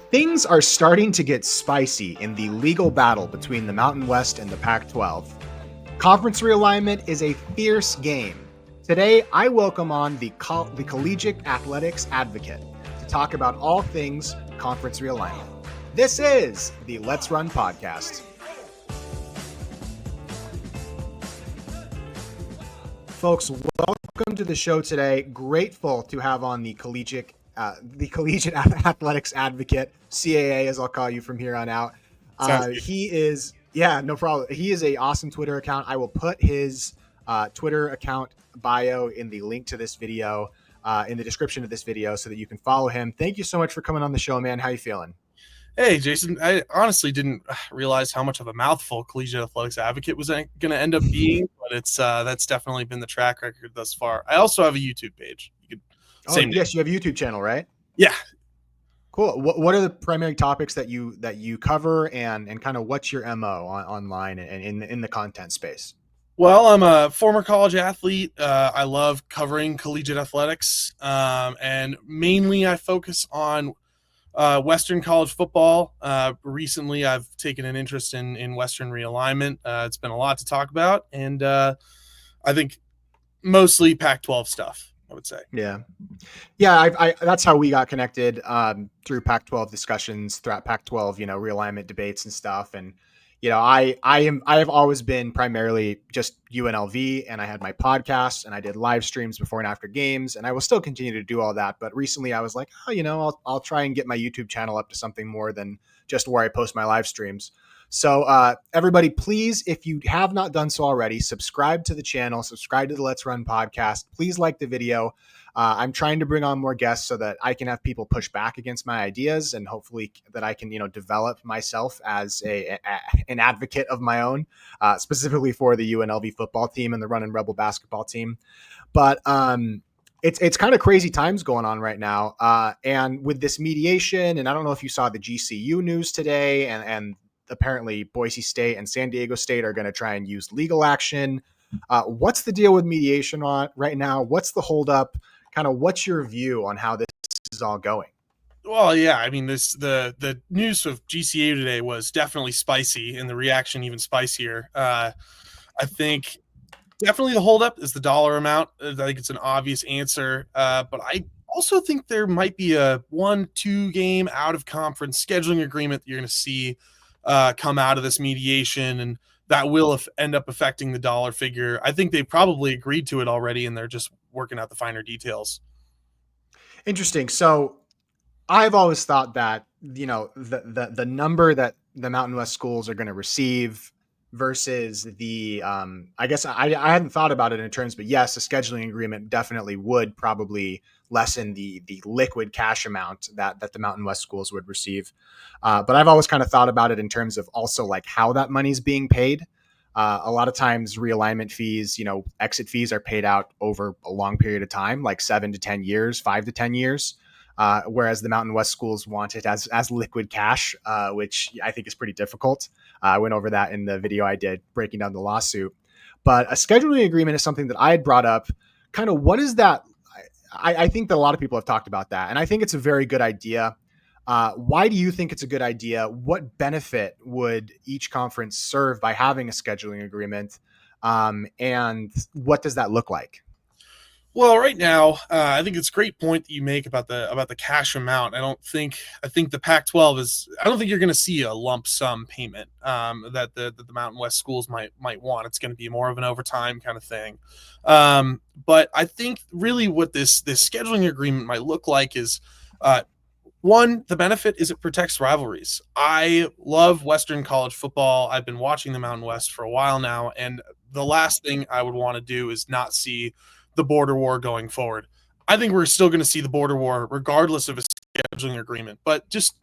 Things are starting to get spicy in the legal battle between the Mountain West and the Pac-12. Conference realignment is a fierce game. Today, I welcome on the Collegiate Athletics Advocate to talk about all things conference realignment. This is the Let's Run podcast. Folks, welcome to the show today. Grateful to have on the Collegiate Athletics Advocate, CAA, as I'll call you from here on out. He is, no problem. He is a awesome Twitter account. I will put his Twitter account bio in the link to this video, in the description of this video, so that you can follow him. Thank you so much for coming on the show, man. How you feeling? Hey, Jason, I honestly didn't realize how much of a mouthful Collegiate Athletics Advocate was going to end up being, but it's that's definitely been the track record thus far. I also have a YouTube page. You could yes, you have a YouTube channel, right? Yeah. Cool. What are the primary topics that you cover, and kind of what's your MO online and in the content space? Well, I'm a former college athlete. I love covering collegiate athletics, and mainly I focus on Western college football. Recently, I've taken an interest in Western realignment. It's been a lot to talk about, and I think mostly Pac-12 stuff, I would say. Yeah. I that's how we got connected, through Pac-12 discussions, throughout Pac-12, realignment debates and stuff. And I have always been primarily just UNLV, and I had my podcast and I did live streams before and after games, and I will still continue to do all that. But recently I was like, I'll try and get my YouTube channel up to something more than just where I post my live streams. So everybody, please, if you have not done so already, subscribe to the channel, subscribe to the Let's Run podcast. Please like the video. I'm trying to bring on more guests so that I can have people push back against my ideas, and hopefully that I can, develop myself as an advocate of my own, specifically for the UNLV football team and the Runnin' Rebel basketball team. But it's kind of crazy times going on right now. And with this mediation, and I don't know if you saw the GCU news today, and apparently Boise State and San Diego State are going to try and use legal action. What's the deal with mediation right now? What's the holdup? Kind of what's your view on how this is all going? Well, yeah, I mean, the news of GCU today was definitely spicy, and the reaction even spicier. I think definitely the holdup is the dollar amount. I think it's an obvious answer, but I also think there might be a 1-2 game out of conference scheduling agreement that you're going to see come out of this mediation, and that will end up affecting the dollar figure. I think they probably agreed to it already, and they're just working out the finer details. Interesting. So I've always thought that, the number that the Mountain West schools are going to receive versus the, I guess I hadn't thought about it in terms, but yes, a scheduling agreement definitely would probably lessen the liquid cash amount that the Mountain West schools would receive. But I've always kind of thought about it in terms of also like how that money's being paid. A lot of times realignment fees, exit fees are paid out over a long period of time, like 7 to 10 years, 5 to 10 years. Whereas the Mountain West schools want it as liquid cash, which I think is pretty difficult. I went over that in the video I did breaking down the lawsuit. But a scheduling agreement is something that I had brought up. Kind of what is that? I think that a lot of people have talked about that, and I think it's a very good idea. Why do you think it's a good idea? What benefit would each conference serve by having a scheduling agreement? And what does that look like? Well, right now, I think it's a great point that you make about the cash amount. I think the Pac-12 is. I don't think you're going to see a lump sum payment that the Mountain West schools might want. It's going to be more of an overtime kind of thing. But I think really what this scheduling agreement might look like is, one, the benefit is it protects rivalries. I love Western college football. I've been watching the Mountain West for a while now, and the last thing I would want to do is not see the border war going forward. I think we're still going to see the border war regardless of a scheduling agreement, but just,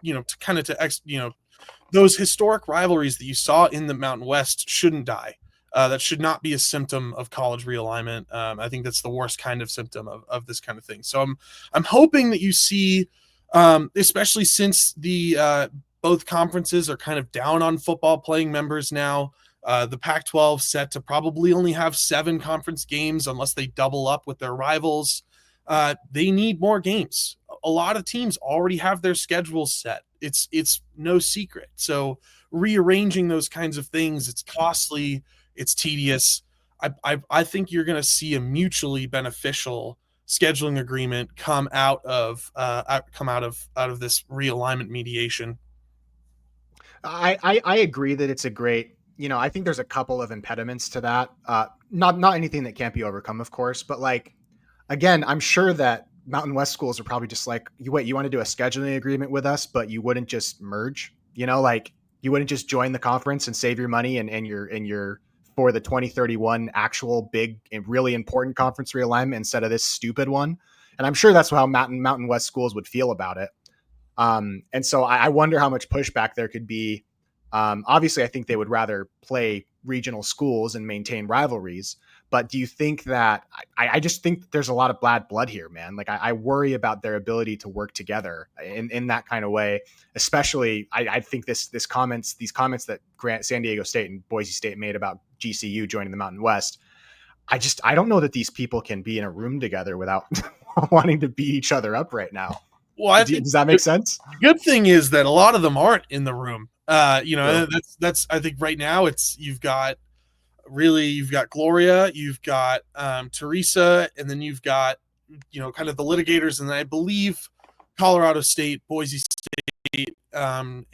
those historic rivalries that you saw in the Mountain West shouldn't die. That should not be a symptom of college realignment. I think that's the worst kind of symptom of this kind of thing. So I'm hoping that you see, especially since the both conferences are kind of down on football playing members now. The Pac-12 set to probably only have 7 conference games unless they double up with their rivals. They need more games. A lot of teams already have their schedules set. it's no secret. So rearranging those kinds of things, it's costly, it's tedious. I think you're going to see a mutually beneficial scheduling agreement come out of this realignment mediation. I agree that it's a great, I think there's a couple of impediments to that. Not anything that can't be overcome, of course, but like, again, I'm sure that Mountain West schools are probably just like, you wait, you want to do a scheduling agreement with us, but you wouldn't just merge, like you wouldn't just join the conference and save your money and your for the 2031 actual big and really important conference realignment instead of this stupid one. And I'm sure that's how Mountain West schools would feel about it. And so I wonder how much pushback there could be. Obviously, I think they would rather play regional schools and maintain rivalries. But do you think that I just think there's a lot of bad blood here, man? Like I worry about their ability to work together in that kind of way. Especially, I think these comments that San Diego State and Boise State made about GCU joining the Mountain West. I don't know that these people can be in a room together without wanting to beat each other up right now. Well, I think Does that make sense? the good thing is that a lot of them aren't in the room. True. That's I think right now it's you've got Gloria, you've got Teresa, and then you've got kind of the litigators, and I believe Colorado State, Boise State, and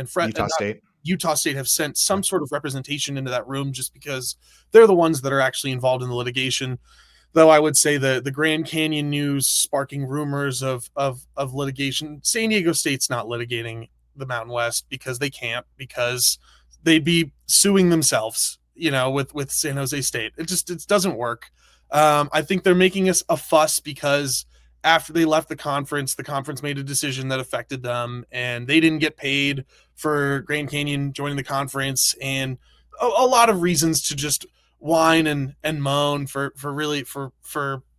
Fred Utah State. Utah State have sent some sort of representation into that room just because they're the ones that are actually involved in the litigation. Though I would say the Grand Canyon news sparking rumors of litigation. San Diego State's not litigating the Mountain West because they can't, because they'd be suing themselves, with San Jose State. It doesn't work. I think they're making us a fuss because after they left the conference made a decision that affected them, and they didn't get paid for Grand Canyon joining the conference, and a lot of reasons to just whine and moan for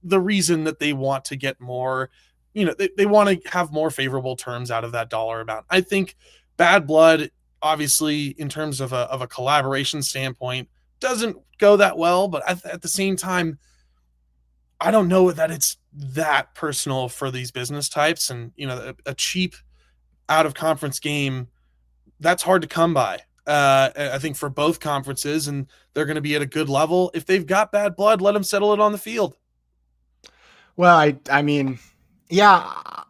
the reason that they want to get more, they want to have more favorable terms out of that dollar amount. I think bad blood, obviously, in terms of a collaboration standpoint, doesn't go that well, but at the same time, I don't know that it's that personal for these business types, and a cheap out of conference game, that's hard to come by. I think for both conferences, and they're going to be at a good level. If they've got bad blood, let them settle it on the field. Well, I mean, yeah,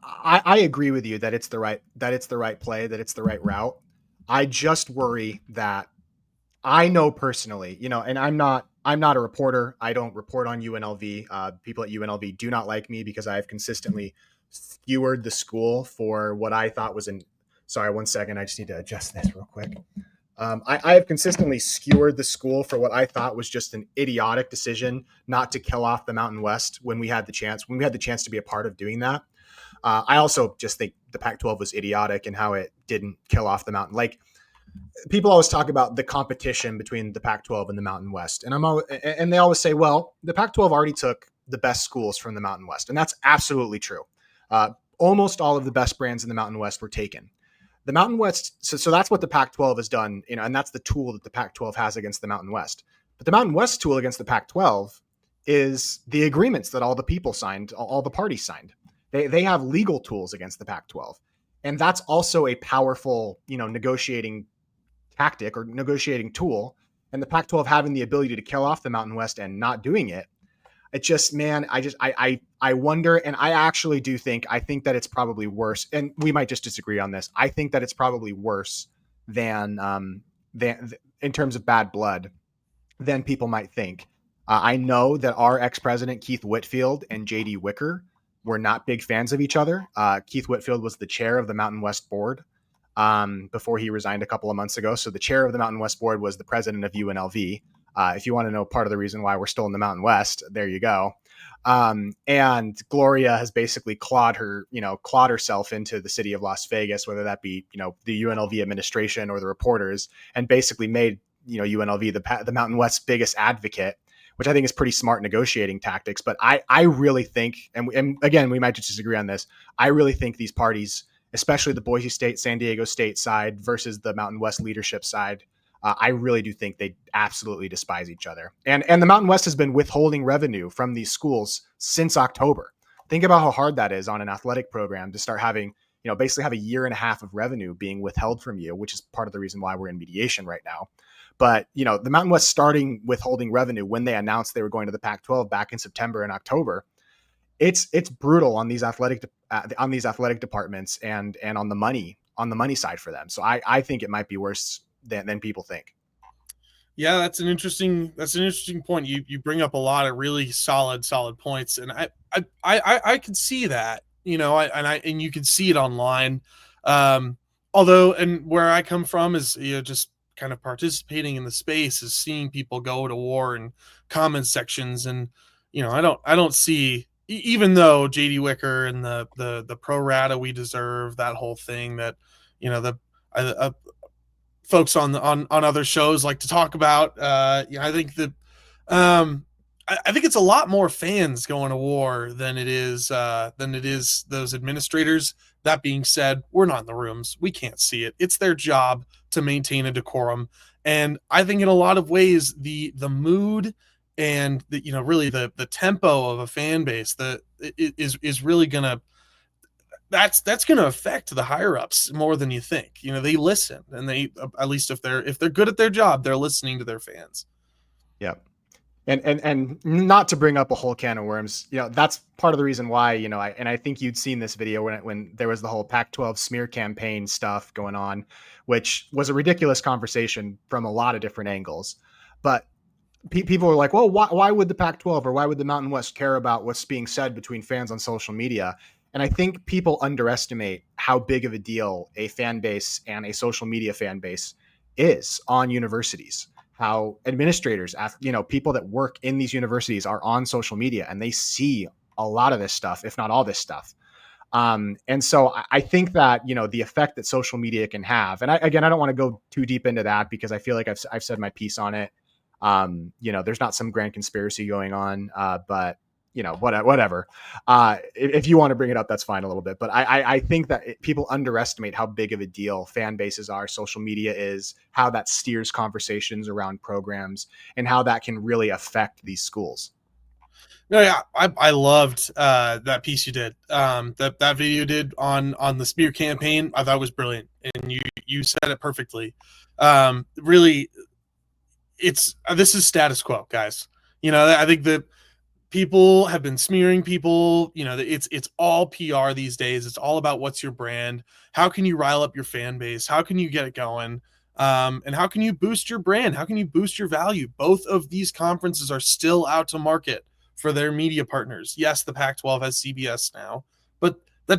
I agree with you that it's the right play, that it's the right route. I just worry that I know personally, and I'm not a reporter. I don't report on UNLV. People at UNLV do not like me because I've consistently skewered the school for what I thought was an. Sorry, one second. I just need to adjust this real quick. I have consistently skewered the school for what I thought was just an idiotic decision not to kill off the Mountain West when we had the chance to be a part of doing that. I also just think the Pac-12 was idiotic in how it didn't kill off the Mountain. Like, people always talk about the competition between the Pac-12 and the Mountain West, and they always say, well, the Pac-12 already took the best schools from the Mountain West, and that's absolutely true. Almost all of the best brands in the Mountain West were taken. The Mountain West, so that's what the Pac-12 has done, and that's the tool that the Pac-12 has against the Mountain West. But the Mountain West tool against the Pac-12 is the agreements that all the people signed, all the parties signed. They have legal tools against the Pac-12, and that's also a powerful, negotiating tactic or negotiating tool. And the Pac-12 having the ability to kill off the Mountain West and not doing it, it just, man, I wonder, and I actually do think, that it's probably worse, and we might just disagree on this. I think that it's probably worse than in terms of bad blood than people might think. I know that our ex-president Keith Whitfield and J.D. Wicker were not big fans of each other. Keith Whitfield was the chair of the Mountain West board before he resigned a couple of months ago. So the chair of the Mountain West board was the president of UNLV. If you want to know part of the reason why we're still in the Mountain West, there you go. And Gloria has basically clawed herself into the city of Las Vegas, whether that be, the UNLV administration or the reporters, and basically made, UNLV the Mountain West's biggest advocate, which I think is pretty smart negotiating tactics. But I really think, and again, we might just disagree on this, I really think these parties, especially the Boise State, San Diego State side versus the Mountain West leadership side, I really do think they absolutely despise each other. And the Mountain West has been withholding revenue from these schools since October. Think about how hard that is on an athletic program to start having, basically have a year and a half of revenue being withheld from you, which is part of the reason why we're in mediation right now. But, the Mountain West starting withholding revenue when they announced they were going to the Pac-12 back in September and October, it's brutal on these athletic departments and on the money side for them. So I think it might be worse than people think. Yeah, that's an interesting point. You bring up a lot of really solid points, and I can see that. And you can see it online. Um, Although, and where I come from is, just kind of participating in the space, is seeing people go to war in comment sections, and I don't see, even though JD Wicker and the pro rata we deserve, that whole thing that the I, folks on other shows like to talk about. I think that um, I think it's a lot more fans going to war than it is those administrators. That being said, we're not in the rooms. We can't see it. It's their job to maintain a decorum, and I think in a lot of ways the mood and really the tempo of a fan base that is really gonna that's going to affect the higher ups more than you think. They listen, and they, at least if they're good at their job, they're listening to their fans. Yeah. And not to bring up a whole can of worms, that's part of the reason why, I think you'd seen this video when there was the whole Pac-12 smear campaign stuff going on, which was a ridiculous conversation from a lot of different angles. But people are like, well, why would the Pac-12 or why would the Mountain West care about what's being said between fans on social media? And I think people underestimate how big of a deal a fan base and a social media fan base is on universities. How administrators, people that work in these universities are on social media and they see a lot of this stuff, if not all this stuff. And so I think that, the effect that social media can have, and I don't want to go too deep into that because I feel like I've said my piece on it. There's not some grand conspiracy going on, but whatever. If you want to bring it up, that's fine a little bit. But I think that people underestimate how big of a deal fan bases are, social media is, how that steers conversations around programs, and how that can really affect these schools. No, yeah, I loved that piece you did. That video you did on the spear campaign, I thought was brilliant, and you said it perfectly. Really, this is status quo, guys. I think that people have been smearing people. It's all PR these days. It's all about what's your brand, how can you rile up your fan base, how can you get it going, and how can you boost your brand, how can you boost your value. Both of these conferences are still out to market for their media partners. Yes, the Pac-12 has CBS now, but the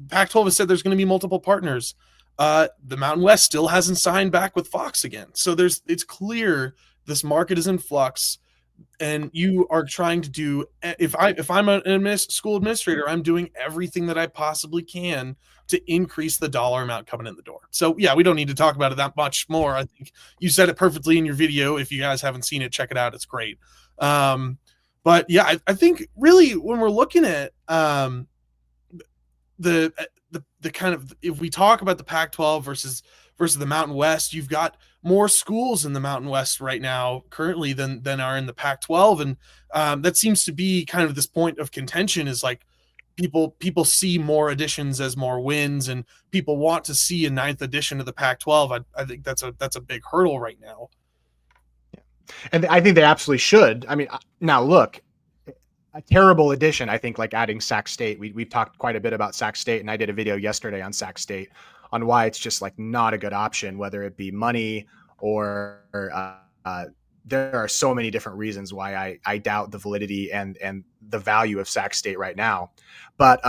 Pac-12 has said there's going to be multiple partners. The Mountain West still hasn't signed back with Fox again, so it's clear this market is in flux, and you are trying to do. If I'm an school administrator, I'm doing everything that I possibly can to increase the dollar amount coming in the door. So yeah, we don't need to talk about it that much more. I think you said it perfectly in your video. If you guys haven't seen it, check it out. It's great. But yeah, I think really when we're looking at the kind of, if we talk about the Pac-12 versus the Mountain West, you've got more schools in the Mountain West right now currently than are in the Pac-12, and that seems to be kind of this point of contention, is like people see more additions as more wins, and people want to see a ninth edition of the Pac-12. I think that's a big hurdle right now. And I think they absolutely should. I mean, now look, a terrible addition, I think, like adding Sac State. We've talked quite a bit about Sac State, and I did a video yesterday on Sac State on why it's just like not a good option, whether it be money or there are so many different reasons why I doubt the validity and the value of Sac State right now. But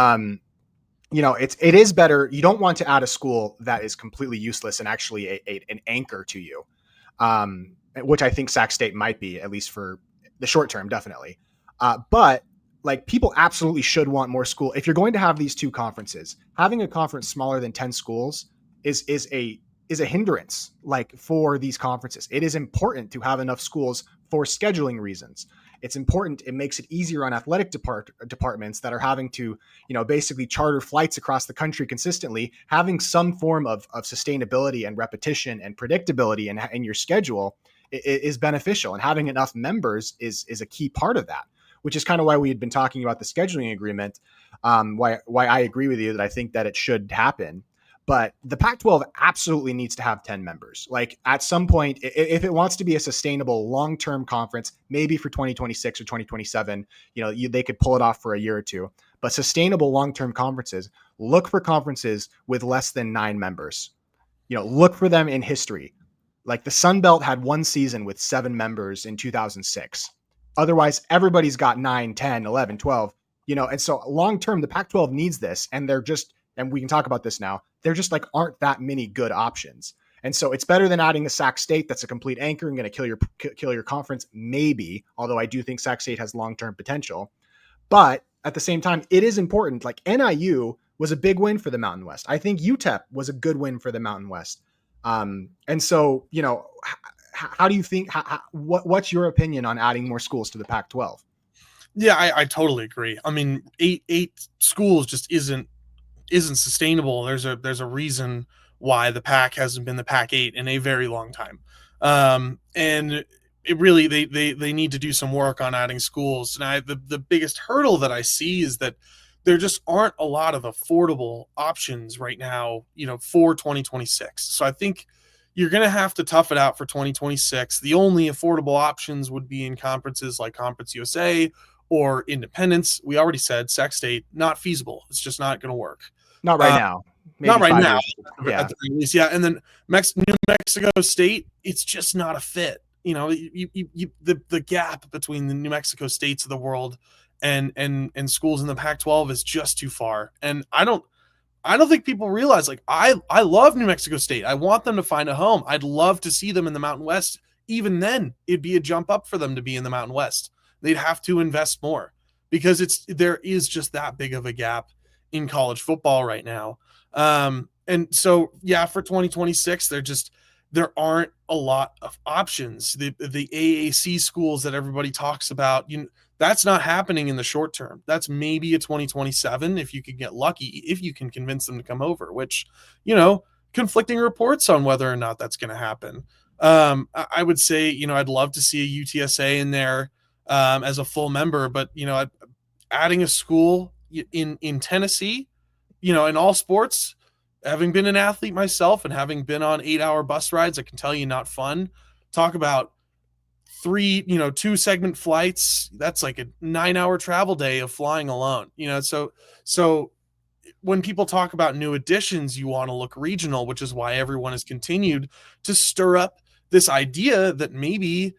it is better. You don't want to add a school that is completely useless and actually an anchor to you, which I think Sac State might be, at least for the short term, definitely. But like, people absolutely should want more school. If you're going to have these two conferences, having a conference smaller than 10 schools is a hindrance, like, for these conferences. It is important to have enough schools for scheduling reasons. It's important. It makes it easier on athletic departments that are having to, basically charter flights across the country consistently. Having some form of sustainability and repetition and predictability in your schedule is beneficial. And having enough members is a key part of that, which is kind of why we had been talking about the scheduling agreement. why I agree with you that I think that it should happen. But the Pac-12 absolutely needs to have 10 members. Like at some point, if it wants to be a sustainable long-term conference, maybe for 2026 or 2027, they could pull it off for a year or two. But sustainable long-term conferences, look for conferences with less than 9 members. Look for them in history. Like the Sun Belt had one season with 7 members in 2006. Otherwise, everybody's got 9, 10, 11, 12. And so long term, the Pac 12 needs this. And and we can talk about this now, there just like aren't that many good options. And so it's better than adding a Sac State that's a complete anchor and going to kill your conference, maybe. Although I do think Sac State has long term potential. But at the same time, it is important. Like NIU was a big win for the Mountain West. I think UTEP was a good win for the Mountain West. And so, how do you think? What's your opinion on adding more schools to the Pac-12? Yeah, I totally agree. I mean, eight schools just isn't sustainable. There's a reason why the Pac hasn't been the Pac 8 in a very long time, and it really they need to do some work on adding schools. And the biggest hurdle that I see is that there just aren't a lot of affordable options right now, for 2026. So I think you're going to have to tough it out for 2026. The only affordable options would be in conferences like Conference USA or Independence. We already said Sac State, not feasible. It's just not going to work. Not right now. Maybe Not right 5 now, years. Yeah. at the very least. Yeah, and then New Mexico State, it's just not a fit. The gap between the New Mexico States of the world and schools in the Pac-12 is just too far. And I don't think people realize, like, I love New Mexico State. I want them to find a home. I'd love to see them in the Mountain West. Even then, it'd be a jump up for them to be in the Mountain West. They'd have to invest more because there is just that big of a gap in college football right now. And so, yeah, for 2026, there aren't a lot of options. The AAC schools that everybody talks about, that's not happening in the short term. That's maybe a 2027 if you could get lucky, if you can convince them to come over, which, conflicting reports on whether or not that's going to happen. I would say, I'd love to see a UTSA in there as a full member, but, adding a school in Tennessee, in all sports, having been an athlete myself and having been on 8-hour bus rides, I can tell you not fun. Talk about 2-segment flights. That's like a 9-hour travel day of flying alone, so when people talk about new additions, you want to look regional, which is why everyone has continued to stir up this idea that maybe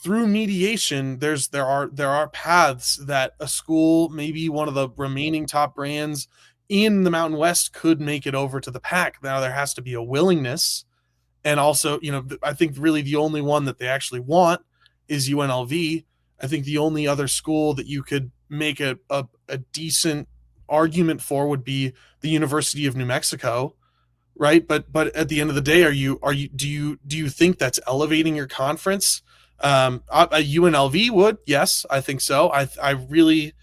through mediation, there are paths that a school, maybe one of the remaining top brands in the Mountain West, could make it over to the Pac. Now there has to be a willingness. And also, I think really the only one that they actually want is UNLV. I think the only other school that you could make a decent argument for would be the University of New Mexico, right? But at the end of the day, do you think that's elevating your conference? A UNLV would, yes, I think so. I really,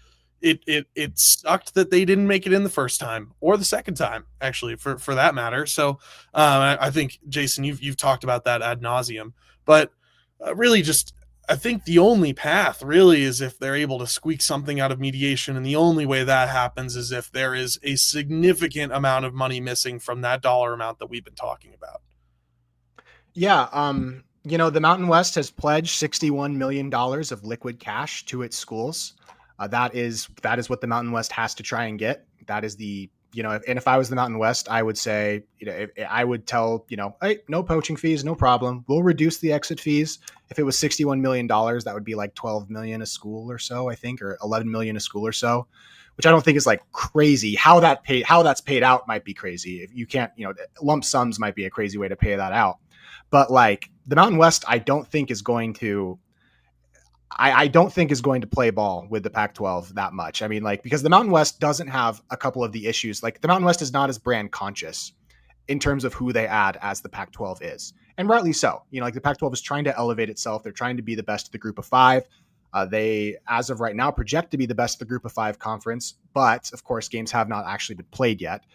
it sucked that they didn't make it in the first time or the second time, actually, for that matter. So I think, Jason, you've talked about that ad nauseum, but really just, I think the only path really is if they're able to squeak something out of mediation. And the only way that happens is if there is a significant amount of money missing from that dollar amount that we've been talking about. Yeah. The Mountain West has pledged $61 million of liquid cash to its schools. That is what the Mountain West has to try and get. That is and if I was the Mountain West, I would say, I would tell, hey, no poaching fees, no problem. We'll reduce the exit fees. If it was $61 million, that would be like 12 million a school or so, I think, or 11 million a school or so, which I don't think is like crazy. How that's paid out might be crazy. If you can't, lump sums might be a crazy way to pay that out. But like the Mountain West, I don't think is going to play ball with the Pac-12 that much. I mean, like, because the Mountain West doesn't have a couple of the issues. Like the Mountain West is not as brand conscious in terms of who they add as the Pac-12 is. And rightly so. Like the Pac-12 is trying to elevate itself. They're trying to be the best of the group of five. They, as of right now, project to be the best of the group of five conference. But of course, games have not actually been played yet.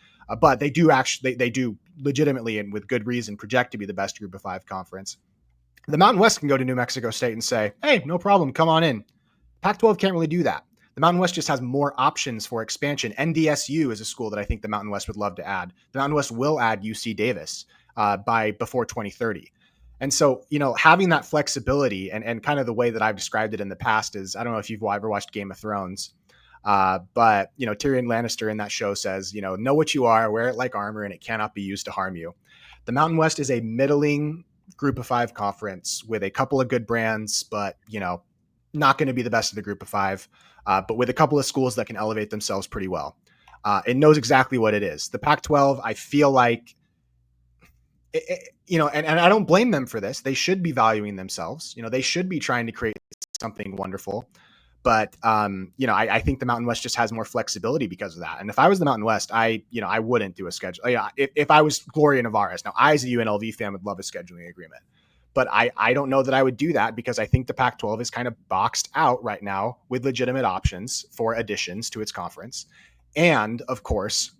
But they do legitimately and with good reason project to be the best group of five conference. The Mountain West can go to New Mexico State and say, hey, no problem, come on in. Pac-12 can't really do that. The Mountain West just has more options for expansion. NDSU is a school that I think the Mountain West would love to add. The Mountain West will add UC Davis by before 2030. And so, having that flexibility and kind of the way that I've described it in the past is, I don't know if you've ever watched Game of Thrones, but Tyrion Lannister in that show says, know what you are, wear it like armor, and it cannot be used to harm you. The Mountain West is a middling group of 5 conference with a couple of good brands, but not going to be the best of the group of 5, but with a couple of schools that can elevate themselves pretty well. It knows exactly what it is. The Pac-12, I feel like, and I don't blame them for this. They should be valuing themselves. They should be trying to create something wonderful. But I think the Mountain West just has more flexibility because of that. And if I was the Mountain West, I wouldn't do a schedule. Yeah, if I was Gloria Nevarez, now I as a UNLV fan would love a scheduling agreement, but I don't know that I would do that because I think the Pac-12 is kind of boxed out right now with legitimate options for additions to its conference. And of course,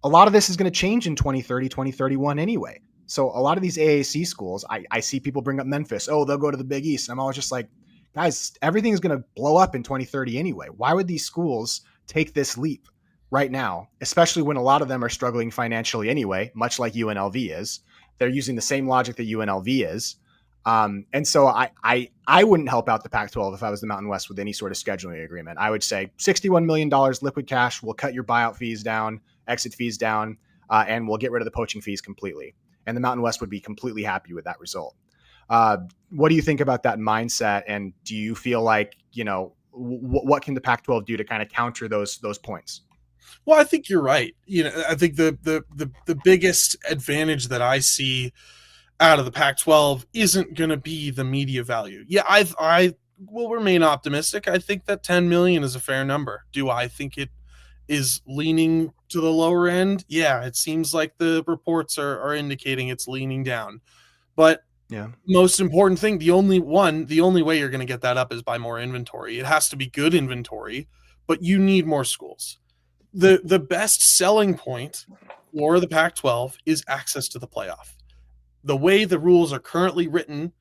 a lot of this is going to change in 2030, 2031 anyway. So a lot of these AAC schools, I see people bring up Memphis. Oh, they'll go to the Big East. And I'm always just like, guys, everything is going to blow up in 2030 anyway. Why would these schools take this leap right now, especially when a lot of them are struggling financially anyway, much like UNLV is? They're using the same logic that UNLV is. And so I wouldn't help out the Pac-12 if I was the Mountain West with any sort of scheduling agreement. I would say $61 million liquid cash. We'll cut your buyout fees down, exit fees down, and we'll get rid of the poaching fees completely. And the Mountain West would be completely happy with that result. What do you think about that mindset? And do you feel like, what can the Pac-12 do to kind of counter those points? Well, I think you're right. I think the biggest advantage that I see out of the Pac-12 isn't going to be the media value. Yeah, I will remain optimistic. I think that 10 million is a fair number. Do I think it is leaning to the lower end? Yeah, it seems like the reports are indicating it's leaning down. But yeah, most important thing, the only way you're going to get that up is by more inventory. It has to be good inventory, but you need more schools. The best selling point for the Pac-12 is access to the playoff. The way the rules are currently written,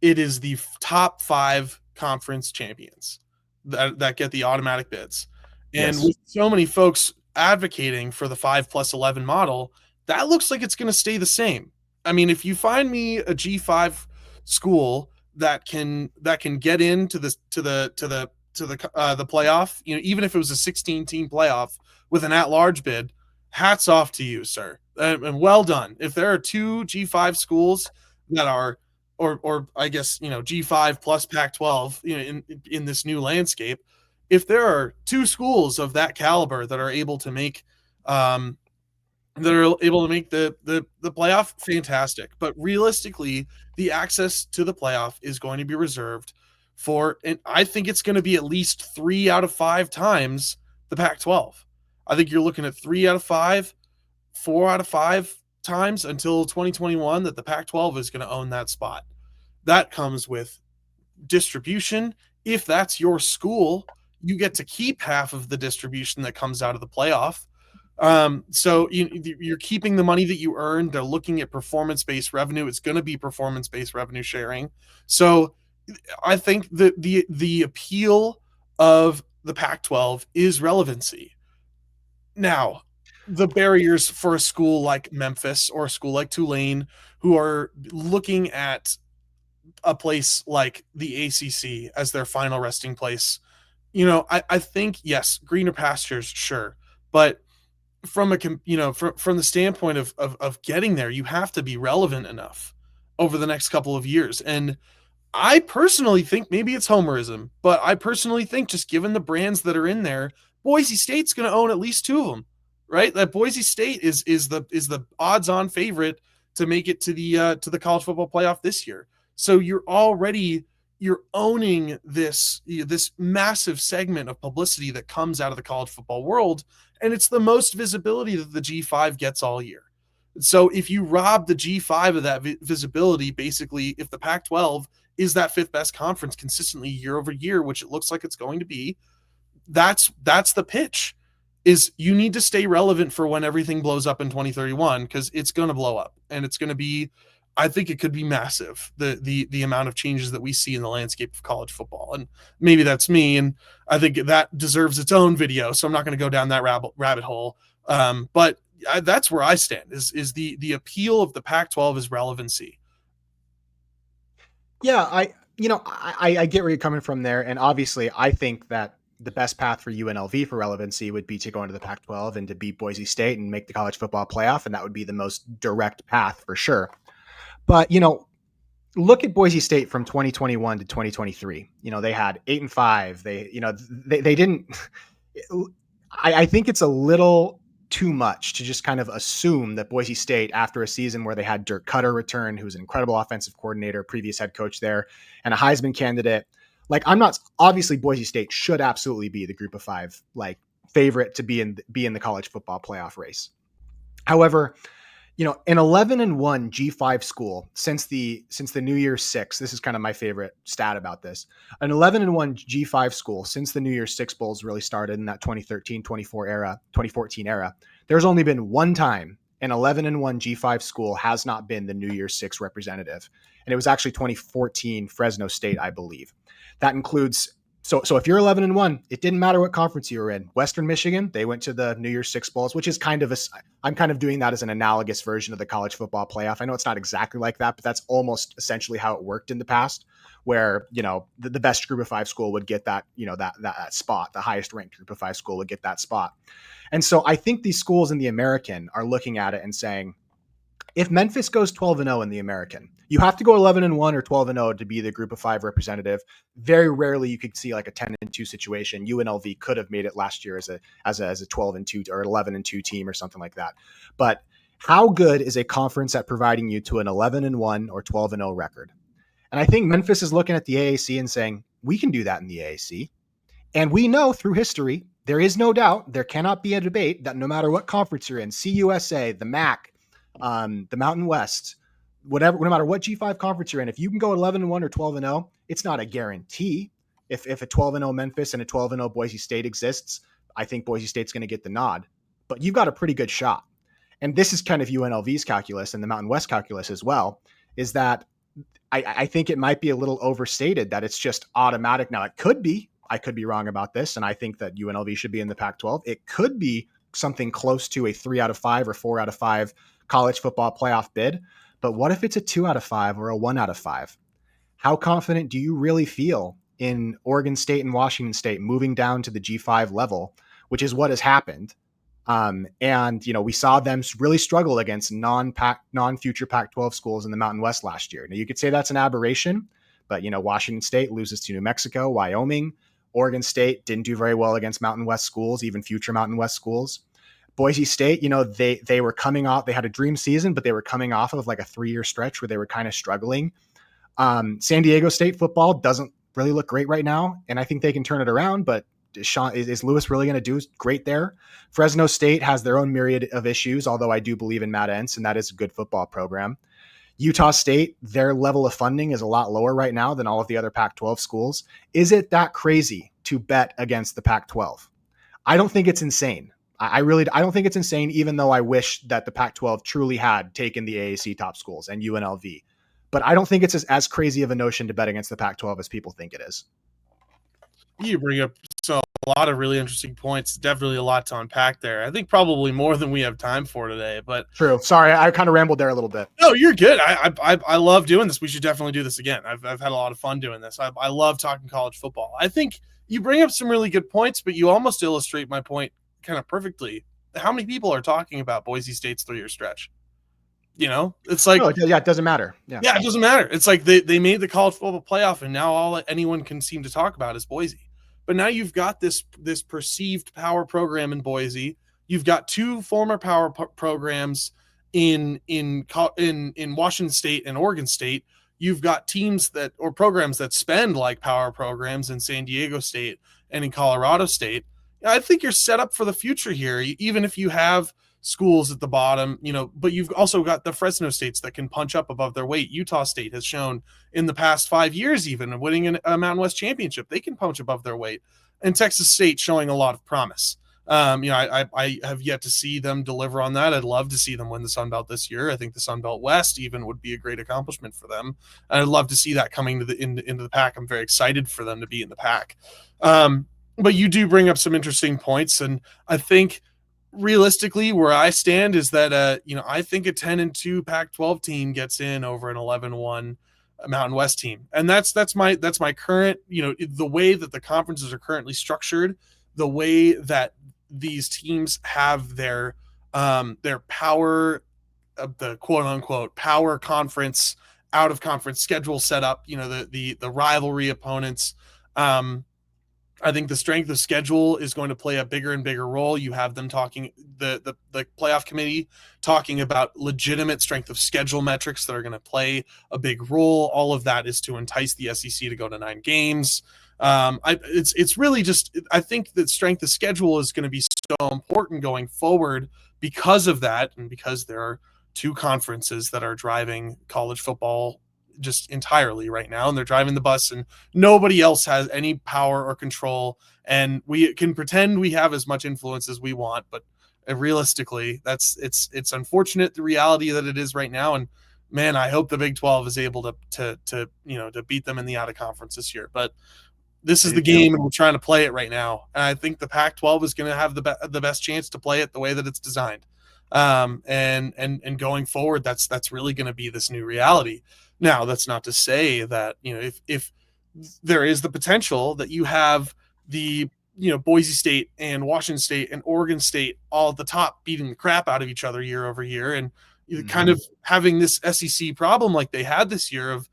it is the top 5 conference champions that get the automatic bids. And yes, with so many folks advocating for the 5+11 model, that looks like it's going to stay the same. I mean, if you find me a G5 school that can get into the playoff, even if it was a 16-team playoff with an at-large bid, hats off to you, sir, and well done. If there are 2 G5 schools that are, or I guess G5 plus Pac-12, in this new landscape, if there are 2 schools of that caliber that are able to make the playoff, fantastic. But realistically, the access to the playoff is going to be reserved for, and I think it's going to be at least 3 out of 5 times the Pac-12. I think you're looking at 3 out of 5, 4 out of 5 times until 2021 that the Pac-12 is going to own that spot. That comes with distribution. If that's your school, you get to keep half of the distribution that comes out of the playoff. So you're keeping the money that you earned. They're looking at performance-based revenue. It's going to be performance-based revenue sharing. So I think that the appeal of the Pac-12 is relevancy. Now, the barriers for a school like Memphis or a school like Tulane, who are looking at a place like the ACC as their final resting place, I think, yes, greener pastures, sure, but from from the standpoint of getting there, you have to be relevant enough over the next couple of years. And I personally think maybe it's homerism, but I personally think just given the brands that are in there, Boise State's going to own at least 2 of them, right? That Boise State is the odds-on favorite to make it to the college football playoff this year. So you're owning this massive segment of publicity that comes out of the college football world, and it's the most visibility that the G5 gets all year. So if you rob the G5 of that visibility, basically, if the Pac-12 is that 5th best conference consistently year over year, which it looks like it's going to be, that's the pitch. Is you need to stay relevant for when everything blows up in 2031, because it's going to blow up, and it's going to be I think it could be massive. The amount of changes that we see in the landscape of college football, and maybe that's me, and I think that deserves its own video. So I'm not going to go down that rabbit hole. But that's where I stand. Is the appeal of the Pac-12 is relevancy. Yeah, I get where you're coming from there, and obviously, I think that the best path for UNLV for relevancy would be to go into the Pac-12 and to beat Boise State and make the college football playoff, and that would be the most direct path for sure. But look at Boise State from 2021 to 2023. They had 8-5. They didn't. I think it's a little too much to just kind of assume that Boise State, after a season where they had Dirk Cutter return, who's an incredible offensive coordinator, previous head coach there, and a Heisman candidate, like I'm not obviously Boise State should absolutely be the Group of Five like favorite to be in the college football playoff race. However, an 11-1 G5 school since the New Year's Six. This is kind of my favorite stat about this. An 11-1 G5 school since the New Year's Six bowls really started in that 2014 era. There's only been one time an 11-1 G5 school has not been the New Year's Six representative, and it was actually 2014 Fresno State, I believe. That includes. So if you're 11-1, it didn't matter what conference you were in. Western Michigan, they went to the New Year's Six bowls, which is I'm kind of doing that as an analogous version of the college football playoff. I know it's not exactly like that, but that's almost essentially how it worked in the past, where, the best Group of Five school would get that, that spot. The highest ranked Group of Five school would get that spot. And so I think these schools in the American are looking at it and saying, if Memphis goes 12-0 in the American, you have to go 11-1 or 12-0 to be the Group of Five representative. Very rarely you could see like a 10-2 situation. UNLV could have made it last year as a 12-2 or 11-2 team or something like that. But how good is a conference at providing you to an 11-1 or 12-0 record? And I think Memphis is looking at the AAC and saying, we can do that in the AAC. And we know through history, there is no doubt, there cannot be a debate that no matter what conference you're in, CUSA, the MAC, the Mountain West, whatever, no matter what G5 conference you're in, if you can go 11-1 or 12-0, it's not a guarantee. If a 12-0 Memphis and a 12-0 Boise State exists, I think Boise State's going to get the nod. But you've got a pretty good shot. And this is kind of UNLV's calculus and the Mountain West calculus as well, is that I think it might be a little overstated that it's just automatic. Now, it could be. I could be wrong about this, and I think that UNLV should be in the Pac-12. It could be something close to a 3 out of 5 or 4 out of 5 college football playoff bid. But what if it's a 2 out of 5 or a 1 out of 5? How confident do you really feel in Oregon State and Washington State moving down to the G5 level, which is what has happened? And we saw them really struggle against non-future Pac-12 schools in the Mountain West last year. Now you could say that's an aberration, but Washington State loses to New Mexico, Wyoming. Oregon State didn't do very well against Mountain West schools, even future Mountain West schools. Boise State, they were coming off, they had a dream season, but they were coming off of like a 3-year stretch where they were kind of struggling. San Diego State football doesn't really look great right now, and I think they can turn it around, but is Lewis really going to do great there? Fresno State has their own myriad of issues, although I do believe in Matt Entz, and that is a good football program. Utah State, their level of funding is a lot lower right now than all of the other Pac-12 schools. Is it that crazy to bet against the Pac-12? I don't think it's insane. I don't think it's insane, even though I wish that the Pac-12 truly had taken the AAC top schools and UNLV. But I don't think it's as crazy of a notion to bet against the Pac-12 as people think it is. You bring up a lot of really interesting points. Definitely a lot to unpack there. I think probably more than we have time for today. But true. Sorry, I kind of rambled there a little bit. No, you're good. I love doing this. We should definitely do this again. I've had a lot of fun doing this. I love talking college football. I think you bring up some really good points, but you almost illustrate my point kind of perfectly. How many people are talking about Boise State's 3-year stretch? It's like, it doesn't matter. Yeah, it doesn't matter. It's like they made the college football playoff, and now all anyone can seem to talk about is Boise. But now you've got this perceived power program in Boise. You've got 2 former power programs in Washington State and Oregon State. You've got teams or programs that spend like power programs in San Diego State and in Colorado State. I think you're set up for the future here, even if you have schools at the bottom, but you've also got the Fresno States that can punch up above their weight. Utah State has shown in the past 5 years, even winning a Mountain West championship, they can punch above their weight. And Texas State showing a lot of promise. I have yet to see them deliver on that. I'd love to see them win the Sun Belt this year. I think the Sun Belt West even would be a great accomplishment for them. And I'd love to see that coming into the PAC. I'm very excited for them to be in the PAC. But you do bring up some interesting points, and I think realistically, where I stand is that I think a 10-2 Pac-12 team gets in over an 11-1 Mountain West team, and that's my current, the way that the conferences are currently structured, the way that these teams have their power, the quote unquote power conference, out of conference schedule set up. The rivalry opponents. I think the strength of schedule is going to play a bigger and bigger role. You have them talking, the playoff committee talking about legitimate strength of schedule metrics that are going to play a big role. All of that is to entice the SEC to go to 9 games. It's really just, I think that strength of schedule is going to be so important going forward because of that, and because there are 2 conferences that are driving college football just entirely right now, and they're driving the bus, and nobody else has any power or control, and we can pretend we have as much influence as we want, but realistically it's unfortunate, the reality that it is right now. And man, I hope the Big 12 is able to beat them in the out of conference this year, but this is the game, and we're trying to play it right now. And I think the Pac-12 is going to have the best chance to play it the way that it's designed. And going forward, that's really going to be this new reality. Now, that's not to say that, if there is the potential that you have the, Boise State and Washington State and Oregon State all at the top beating the crap out of each other year over year, and kind of having this SEC problem like they had this year of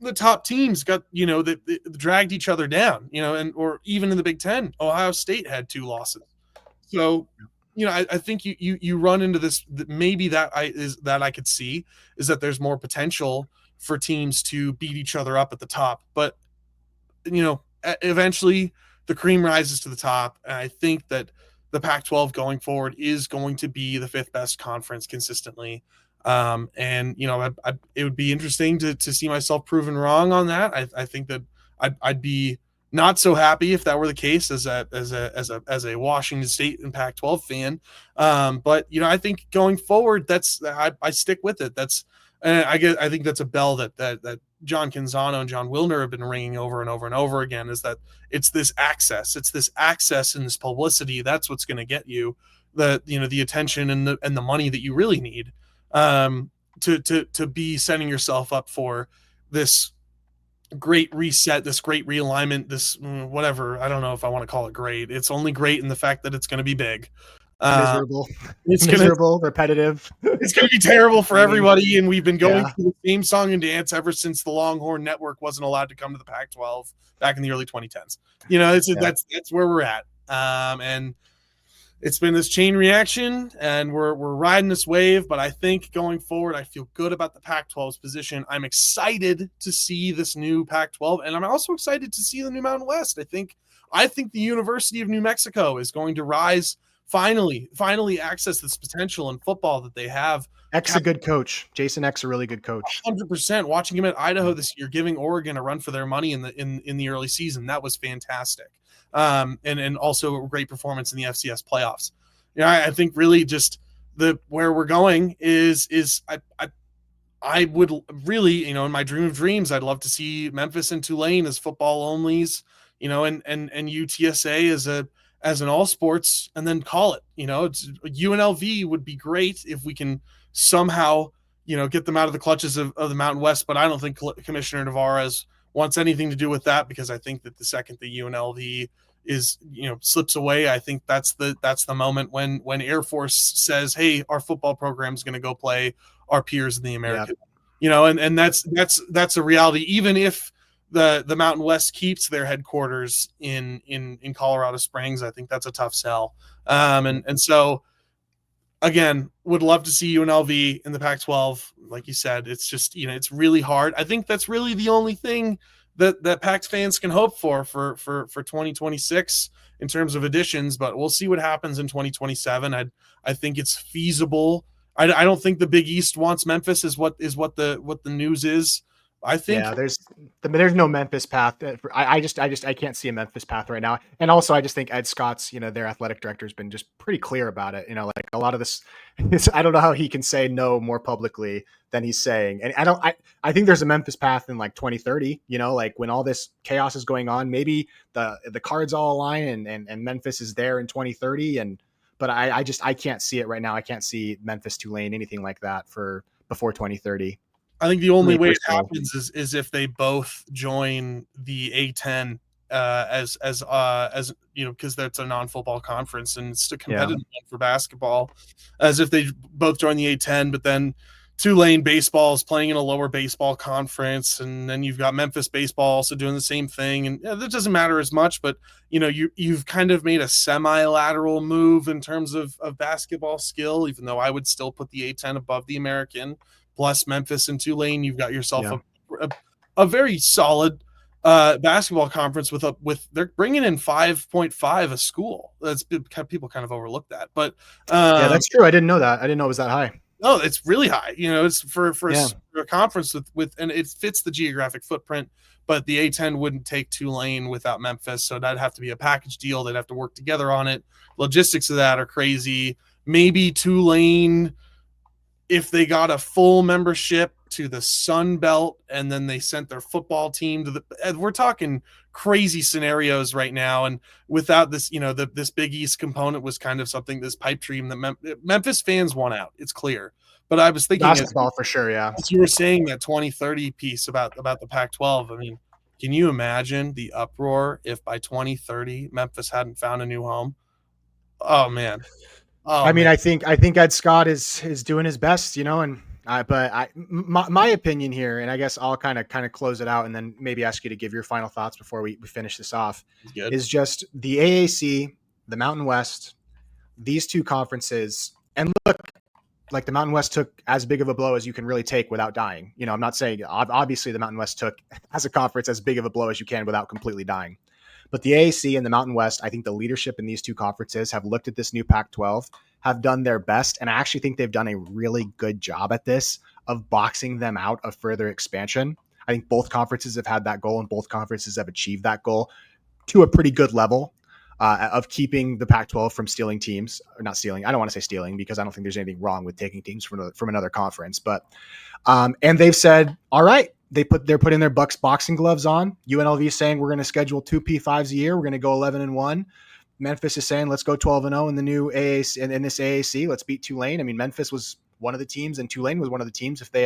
the top teams got, that dragged each other down, or even in the Big Ten, Ohio State had 2 losses. So, I think you run into this, maybe that I could see is that there's more potential for teams to beat each other up at the top, but eventually the cream rises to the top, and I think that the Pac-12 going forward is going to be the 5th best conference consistently. It would be interesting to see myself proven wrong on that. I think that I'd be not so happy if that were the case as a Washington State and Pac-12 fan. But I think going forward, I stick with it. I think that's a bell that John Canzano and John Wilner have been ringing over and over and over again, is that it's this access and this publicity. That's what's going to get you the attention and the money that you really need, to be setting yourself up for this great reset, this great realignment, this whatever. I don't know if I want to call it great. It's only great in the fact that it's going to be big. Miserable. It's miserable, repetitive. It's going to be terrible for everybody, and we've been going through the same song and dance ever since the Longhorn Network wasn't allowed to come to the Pac-12 back in the early 2010s. That's where we're at, and it's been this chain reaction, and we're riding this wave. But I think going forward, I feel good about the Pac-12's position. I'm excited to see this new Pac-12, and I'm also excited to see the new Mountain West. I think the University of New Mexico is going to rise, finally access this potential in football that they have. Eck's a good coach. Jason Eck's a really good coach. 100%. Watching him at Idaho this year, giving Oregon a run for their money in the early season, that was fantastic. And also a great performance in the FCS playoffs. I think really just where we're going is I would really, in my dream of dreams, I'd love to see Memphis and Tulane as football onlys, and UTSA as an all sports, and then call it. UNLV would be great if we can somehow, get them out of the clutches of the Mountain West, but I don't think Commissioner Navarez wants anything to do with that, because I think that the second the UNLV is, slips away, I think that's the moment when Air Force says, hey, our football program is going to go play our peers in the American, and that's a reality. Even if the Mountain West keeps their headquarters in Colorado Springs, I think that's a tough sell. And so again, would love to see UNLV in the Pac-12. Like you said, it's just, it's really hard. I think that's really the only thing that Pac fans can hope for 2026 in terms of additions, but we'll see what happens in 2027. I think it's feasible. I don't think the Big East wants Memphis is what the news is. I think Yeah, there's no Memphis path. I can't see a Memphis path right now. And also, I just think Ed Scott's, their athletic director has been just pretty clear about it. Like a lot of this, I don't know how he can say no more publicly than he's saying. And I think there's a Memphis path in like 2030. Like when all this chaos is going on, maybe the cards all align and Memphis is there in 2030. But I can't see it right now. I can't see Memphis Tulane anything like that for before 2030. I think the For only me way it personally. happens is if they both join the A10 as because that's a non-football conference and it's a Yeah. competitive one for basketball, as if they both join the A10, but then Tulane baseball is playing in a lower baseball conference, and then you've got Memphis baseball also doing the same thing, and that doesn't matter as much, but you've kind of made a semi-lateral move in terms of basketball skill, even though I would still put the A10 above the American plus Memphis and Tulane. You've got yourself Yeah. a very solid basketball conference with they're bringing in 5.5 a school. That's people kind of overlook that, but Yeah, um, that's true. I didn't know that. I didn't know it was that high. no, it's really high. It's Yeah. for a conference with and it fits the geographic footprint. But the A10 wouldn't take Tulane without Memphis, so that'd have to be a package deal. They'd have to work together on it. Logistics of that are crazy. Maybe Tulane, if they got a full membership to the Sun Belt and then they sent their football team to we're talking crazy scenarios right now. And without this, this Big East component was kind of something, this pipe dream that Memphis fans want out. It's clear. But I was thinking Basketball for sure. Yeah. as you were saying that 2030 piece about the Pac-12, I mean, can you imagine the uproar if by 2030 Memphis hadn't found a new home? Oh man. Oh I mean, man. I think Ed Scott is doing his best, and my opinion here, and I guess I'll kind of close it out, and then maybe ask you to give your final thoughts before we finish this off. It's good. Is just the AAC, the Mountain West, these two conferences, and look, like the Mountain West took as big of a blow as you can really take without dying. I'm not saying obviously the Mountain West took as a conference as big of a blow as you can without completely dying. But the AAC and the Mountain West, I think the leadership in these two conferences have looked at this new Pac 12, have done their best. And I actually think they've done a really good job at this of boxing them out of further expansion. I think both conferences have had that goal and both conferences have achieved that goal to a pretty good level. Of keeping the Pac-12 from stealing teams, or not stealing. I don't want to say stealing because I don't think there's anything wrong with taking teams from another conference. But and they've said, all right, they're putting their boxing gloves on. UNLV is saying we're going to schedule 2 P5s a year. We're going to go 11-1. Memphis is saying let's go 12-0 in the new AAC in this AAC. Let's beat Tulane. I mean, Memphis was one of the teams, and Tulane was one of the teams. If they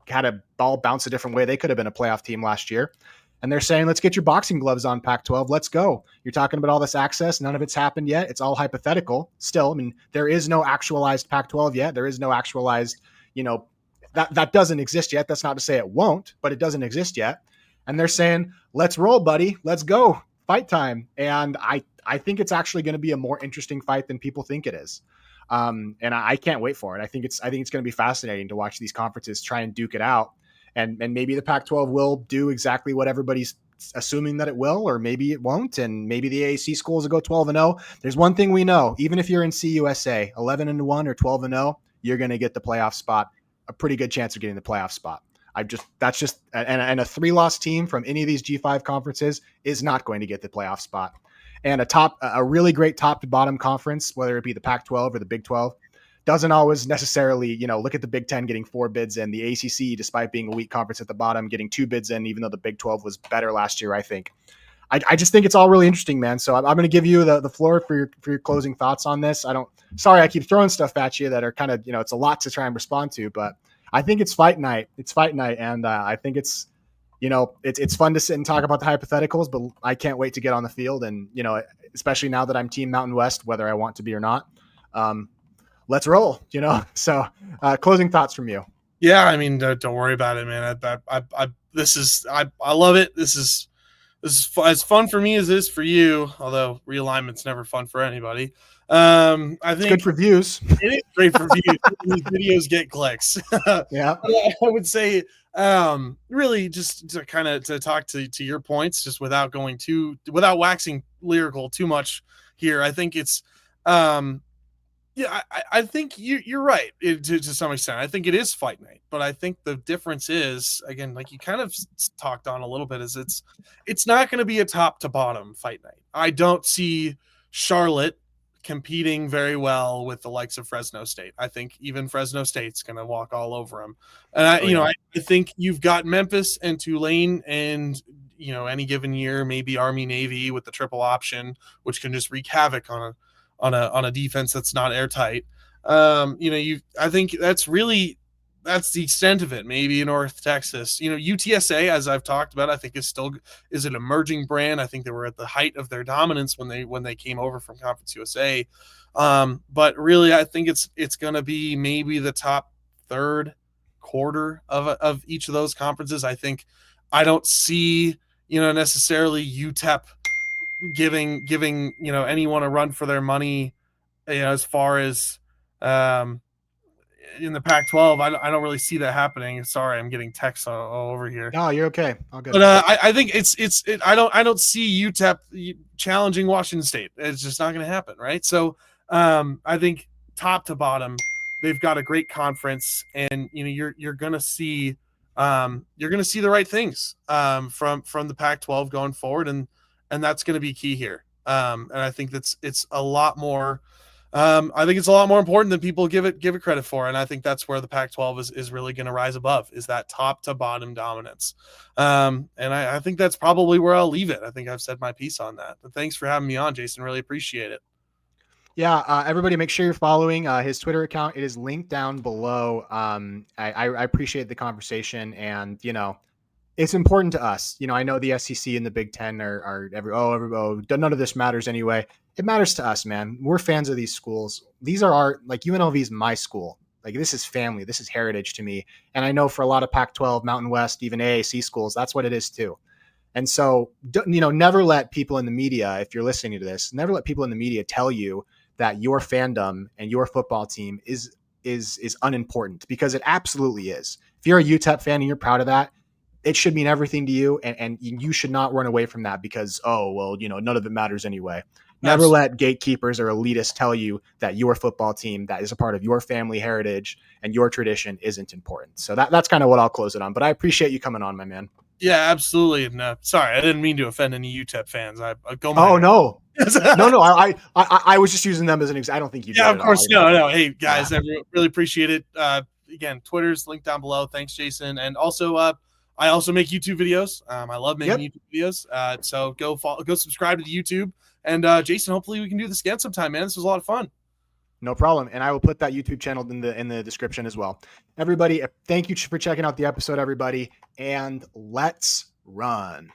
had a ball bounce a different way, they could have been a playoff team last year. And they're saying, let's get your boxing gloves on, Pac-12. Let's go. You're talking about all this access. None of it's happened yet. It's all hypothetical. Still, I mean, there is no actualized Pac-12 yet. There is no actualized, that doesn't exist yet. That's not to say it won't, but it doesn't exist yet. And they're saying, let's roll, buddy. Let's go. Fight time. And I think it's actually going to be a more interesting fight than people think it is. And I can't wait for it. I think it's going to be fascinating to watch these conferences try and duke it out. And maybe the Pac-12 will do exactly what everybody's assuming that it will, or maybe it won't. And maybe the AAC schools will go 12-0. There's one thing we know: even if you're in CUSA, 11-1 or 12-0, you're going to get the playoff spot. A pretty good chance of getting the playoff spot. And a 3-loss team from any of these G5 conferences is not going to get the playoff spot. And a really great top to bottom conference, whether it be the Pac-12 or the Big 12, doesn't always necessarily, look at the Big 10 getting 4 bids in, the ACC, despite being a weak conference at the bottom, getting 2 bids in, even though the Big 12 was better last year, I think. I just think it's all really interesting, man. So I'm going to give you the floor for your closing thoughts on this. Sorry, I keep throwing stuff at you that are kind of, it's a lot to try and respond to, but I think it's fight night. It's fight night. And I think it's fun to sit and talk about the hypotheticals, but I can't wait to get on the field. And, especially now that I'm Team Mountain West, whether I want to be or not. Let's roll, So, closing thoughts from you. Yeah, I mean, don't worry about it, man. I love it. This is as fun for me as it is for you. Although realignment's never fun for anybody. I think it's good for views. It is great for views. These videos get clicks. Yeah, I would say, really, just to kind of to talk to your points, just without waxing lyrical too much here. I think it's Yeah, I think you're right to some extent. I think it is fight night, but I think the difference is, again, like you kind of talked on a little bit, is it's not going to be a top to bottom fight night. I don't see Charlotte competing very well with the likes of Fresno State. I think even Fresno State's going to walk all over them. And Oh yeah. I think you've got Memphis and Tulane, and any given year maybe Army Navy with the triple option, which can just wreak havoc on a defense that's not airtight. I think that's the extent of it. Maybe in North Texas, UTSA, as I've talked about, I think is an emerging brand. I think they were at the height of their dominance when they came over from Conference USA. But really, I think it's going to be maybe the top third quarter of each of those conferences. I don't see necessarily UTEP giving anyone a run for their money, as far as um, in the Pac-12. I don't really see that happening. Sorry, I'm getting texts all over here. No, you're okay. All good. But I think I don't see UTEP challenging Washington State. It's just not going to happen, right? So I think top to bottom, they've got a great conference, and you're going to see the right things from the Pac-12 going forward, and that's going to be key here. And I think it's a lot more. I think it's a lot more important than people give it credit for, and I think that's where the Pac-12 is really going to rise above, is that top to bottom dominance. And I think that's probably where I'll leave it. I think I've said my piece on that. But thanks for having me on, Jason. Really appreciate it. Yeah, everybody, make sure you're following his Twitter account. It is linked down below. I appreciate the conversation, and it's important to us. I know the SEC and the Big Ten are none of this matters anyway. It matters to us, man. We're fans of these schools. These are like UNLV is my school. Like, this is family. This is heritage to me. And I know for a lot of Pac-12, Mountain West, even AAC schools, that's what it is too. And so, never let people in the media, if you're listening to this, never let people in the media tell you that your fandom and your football team is unimportant, because it absolutely is. If you're a UTEP fan and you're proud of that, it should mean everything to you, and you should not run away from that because, none of it matters anyway. Never Absolutely. let gatekeepers or elitists tell you that your football team that is a part of your family heritage and your tradition isn't important. So that's kind of what I'll close it on. But I appreciate you coming on, my man. Yeah, absolutely. And sorry, I didn't mean to offend any UTEP fans. I go Oh Miners. no, no. I was just using them as an example. I don't think you Yeah, did of at all. course. No. Hey, Yeah. guys, I really appreciate it. Again, Twitter's linked down below. Thanks, Jason. And also, I also make YouTube videos. I love making Yep. YouTube videos. So go subscribe to the YouTube. And Jason, hopefully we can do this again sometime, man. This was a lot of fun. No problem. And I will put that YouTube channel in the description as well. Everybody, thank you for checking out the episode, everybody, and let's run.